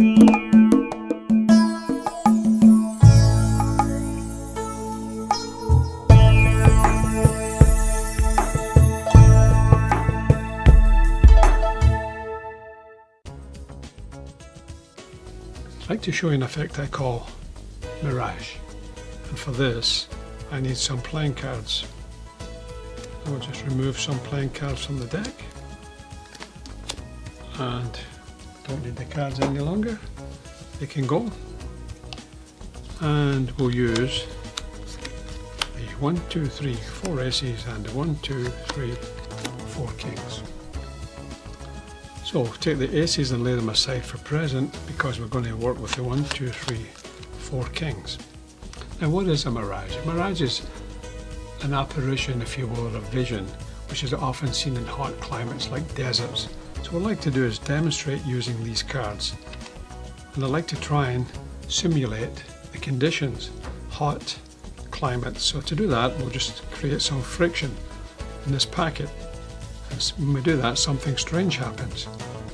I'd like to show you an effect I call Mirage, and for this I need some playing cards. I'll just remove some playing cards from the deck, and don't need the cards any longer, they can go, and we'll use the 1, 2, 3, 4 aces and the 1, 2, 3, 4 kings. So take the aces and lay them aside for present, because we're going to work with the 1, 2, 3, 4 kings. Now what is a mirage? A mirage is an apparition, if you will, or a vision, which is often seen in hot climates like deserts. So what I'd like to do is demonstrate using these cards. And I'd like to try and simulate the conditions, hot climates. So to do that, we'll just create some friction in this packet. When we do that, something strange happens.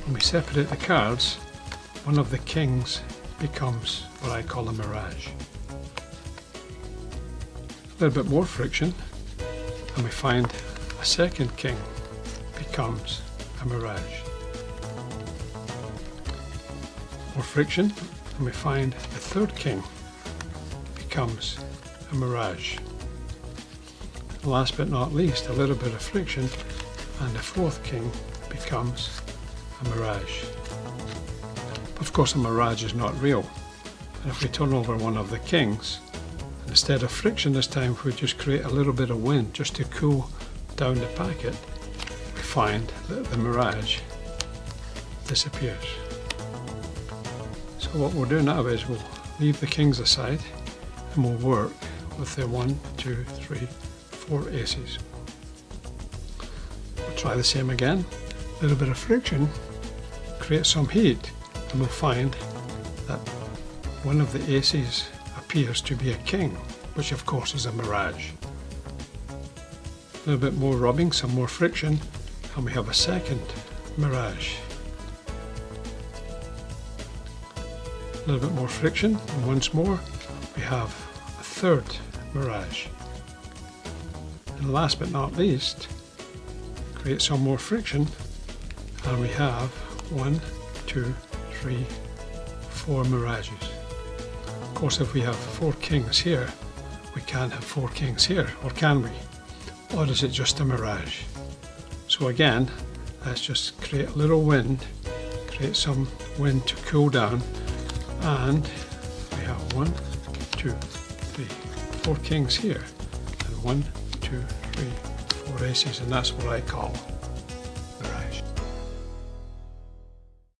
When we separate the cards, one of the kings becomes what I call a mirage. A little bit more friction, and we find a second king becomes a mirage. More friction, and we find the third king becomes a mirage. Last but not least, a little bit of friction, and the fourth king becomes a mirage. Of course, a mirage is not real. And if we turn over one of the kings, instead of friction this time, we just create a little bit of wind just to cool down the packet, we find that the mirage disappears. So what we'll do now is we'll leave the kings aside and we'll work with the 1, 2, 3, 4 aces. Try the same again, a little bit of friction, create some heat, and we'll find that one of the aces appears to be a king, which of course is a mirage. A little bit more rubbing, some more friction, and we have a second mirage. A little bit more friction, and once more we have a third mirage. And last but not least, create some more friction, and we have 1, 2, 3, 4 mirages. Of course, if we have 4 kings here, we can't have 4 kings here, or can we? Or is it just a mirage? So again, let's just create a little wind, create some wind to cool down, and we have 1, 2, 3, 4 kings here, and 1, 2, 3, 4 aces, and that's what I call